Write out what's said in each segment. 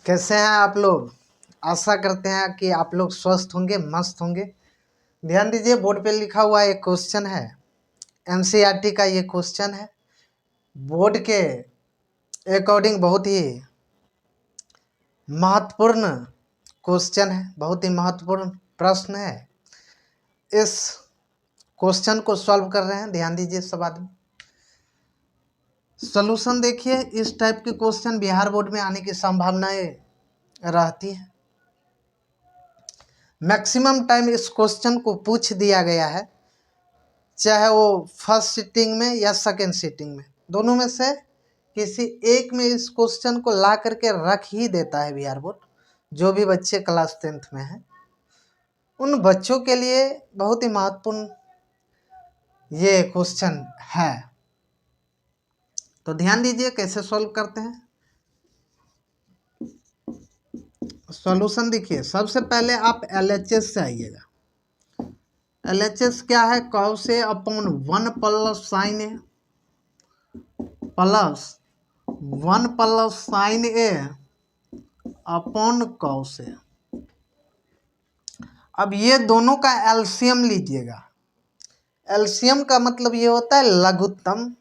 कैसे हैं आप लोग। आशा करते हैं कि आप लोग स्वस्थ होंगे, मस्त होंगे। ध्यान दीजिए, बोर्ड पे लिखा हुआ एक क्वेश्चन है, एनसीईआरटी का ये क्वेश्चन है। बोर्ड के अकॉर्डिंग बहुत ही महत्वपूर्ण क्वेश्चन है, बहुत ही महत्वपूर्ण प्रश्न है। इस क्वेश्चन को सॉल्व कर रहे हैं, ध्यान दीजिए सब आदमी। सॉल्यूशन देखिए, इस टाइप के क्वेश्चन बिहार बोर्ड में आने की संभावनाएं रहती है। मैक्सिमम टाइम इस क्वेश्चन को पूछ दिया गया है, चाहे वो फर्स्ट सीटिंग में या सेकेंड सीटिंग में, दोनों में से किसी एक में इस क्वेश्चन को ला करके रख ही देता है बिहार बोर्ड। जो भी बच्चे क्लास 10th में हैं उन बच्चों के लिए बहुत ही महत्वपूर्ण ये क्वेश्चन है। तो ध्यान दीजिए कैसे सॉल्व करते हैं। सॉल्यूशन देखिए, सबसे पहले आप एलएचएस से आइएगा। एलएचएस क्या है? Cos A upon 1 plus sign A plus 1 plus sign A upon cos A. अब ये दोनों का एलसीएम लीजिएगा। एलसीएम का मतलब ये होता है लघुत्तम,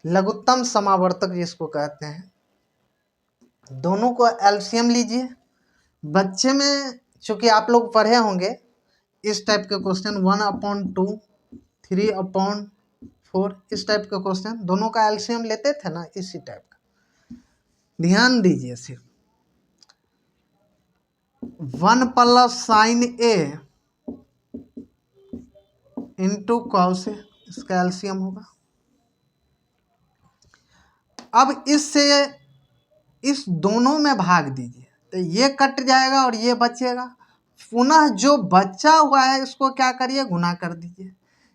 लघुत्तम समावर्तक जिसको कहते हैं। दोनों को एलसीएम लीजिए। बच्चे में चूंकि आप लोग पढ़े होंगे इस टाइप के क्वेश्चन 1/2, 3/4, इस टाइप का क्वेश्चन दोनों का एलसीएम लेते थे ना, इसी टाइप का। ध्यान दीजिए सिर्फ 1 plus sign A into cos A, इसका एलसीएम होगा। अब इससे इस दोनों में भाग दीजिए तो ये कट जाएगा और ये बचेगा। पुनः जो बचा हुआ है इसको क्या करिए, गुना कर दीजिए।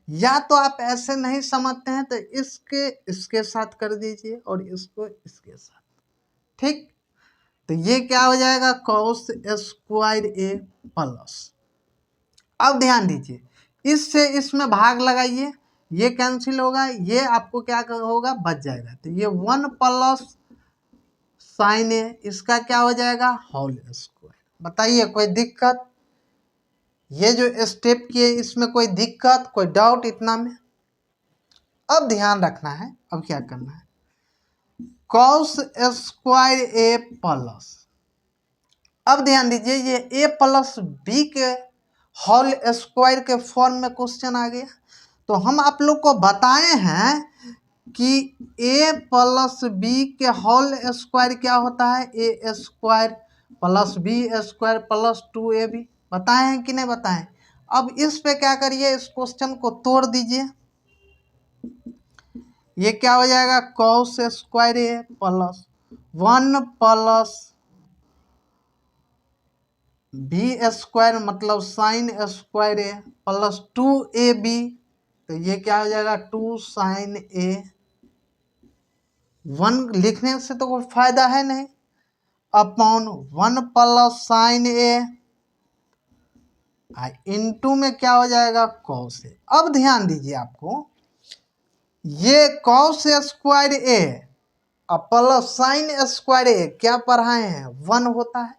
या तो आप ऐसे नहीं समझते हैं तो इसके साथ कर दीजिए और इसको इसके साथ, ठीक। तो ये क्या हो जाएगा, कॉस स्क्वायर ए प्लस। अब ध्यान दीजिए, इससे इसमें भाग लगाइए, ये कैंसिल होगा, ये आपको क्या होगा, बच जाएगा। तो ये 1 प्लस साइन ए, इसका क्या हो जाएगा, होल स्क्वायर। बताइए कोई दिक्कत? ये जो स्टेप किए इसमें कोई दिक्कत, कोई डाउट इतना में? अब ध्यान रखना है, अब क्या करना है, कॉस स्क्वायर ए प्लस। अब ध्यान दीजिए, ये ए प्लस बी के होल स्क्वायर के फॉर्म में क्वेश्चन आ गया। तो हम आप लोग को बताए हैं कि ए प्लस बी के होल स्क्वायर क्या होता है, A square plus B square plus 2ab। बताए हैं कि नहीं बताएं? अब इस पे क्या करिए, इस क्वेश्चन को तोड़ दीजिए। ये क्या हो जाएगा, कॉस स्क्वायर ए प्लस 1 प्लस बी स्क्वायर मतलब साइन स्क्वायर ए प्लस 2ab। तो ये क्या हो जाएगा, 2 साइन ए। 1 लिखने से तो कोई फायदा है नहीं, अपॉन 1 प्लस साइन ए इनटू में क्या हो जाएगा, कॉस ए। अब ध्यान दीजिए, आपको ये कॉस स्क्वायर ए प्लस साइन स्क्वायर ए क्या पढ़ाए हैं, 1 होता है।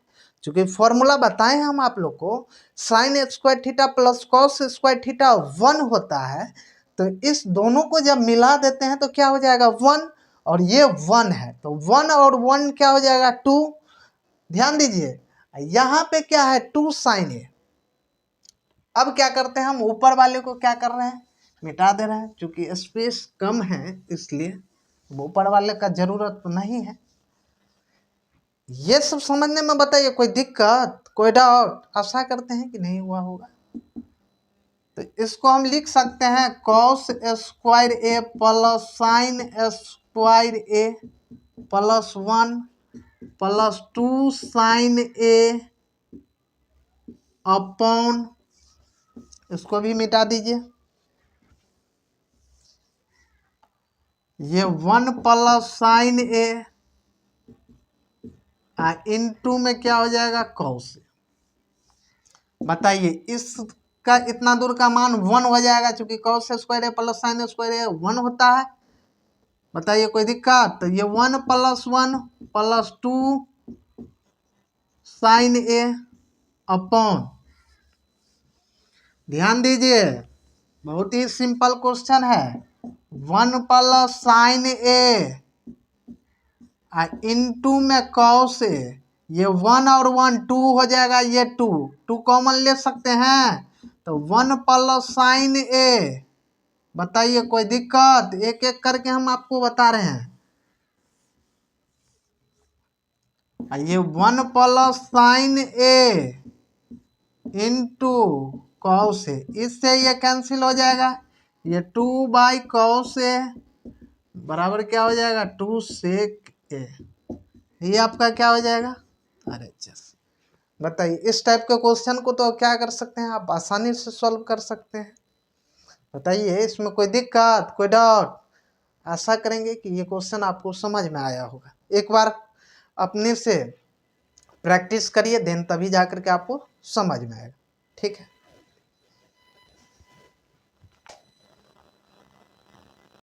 चूंकि फॉर्मूला बताए हैं हम आप लोग को, sine square theta plus cos square theta 1 होता है। तो इस दोनों को जब मिला देते हैं तो क्या हो जाएगा, 1, और ये 1 है तो 1 और 1 क्या हो जाएगा, 2। ध्यान दीजिए, यहाँ पे क्या है, 2 साइन ए। अब क्या करते हैं, हम ऊपर वाले को क्या कर रहे हैं, मिटा दे रहे हैं। चूंकि स्पेस कम है इसलिए ऊपर वाले का जरूरत तो नहीं है। ये सब समझने में बताइए कोई दिक्कत, कोई डाउट? आशा करते हैं कि नहीं हुआ होगा। तो इसको हम लिख सकते हैं कॉस स्क्वायर ए प्लस साइन स्क्वायर ए प्लस 1 प्लस 2 साइन ए अपॉन, इसको भी मिटा दीजिए, ये 1 प्लस साइन ए इनटू में क्या हो जाएगा, कॉस। बताइए इसका इतना दूर का मान 1 हो जाएगा, क्योंकि कॉस स्क्वायर ए प्लस साइन स्क्वायर ए 1 होता है। बताइए कोई दिक्कत? तो ये 1 प्लस 1 प्लस 2 साइन ए अपॉन, ध्यान दीजिए बहुत ही सिंपल क्वेश्चन है, 1 प्लस साइन ए इंटू में कॉस ए, ये 1 और 1 2 हो जाएगा, ये 2 कॉमन ले सकते हैं, तो 1 प्लस साइन ए, बताइए कोई दिक्कत, एक एक करके हम आपको बता रहे हैं। ये 1 plus sign A into cos A, इससे ये कैंसिल हो जाएगा, ये 2/cos ए बराबर क्या हो जाएगा 2 sec ए, ये आपका क्या हो जाएगा। अरे जस बताइए, इस टाइप के क्वेश्चन को तो क्या कर सकते हैं आप, आसानी से सॉल्व कर सकते हैं। बताइए इसमें कोई दिक्कत, कोई डाउट। आशा करेंगे कि ये क्वेश्चन आपको समझ में आया होगा। एक बार अपने से प्रैक्टिस करिए, देन तभी जाकर के आपको समझ में आएगा। ठीक है।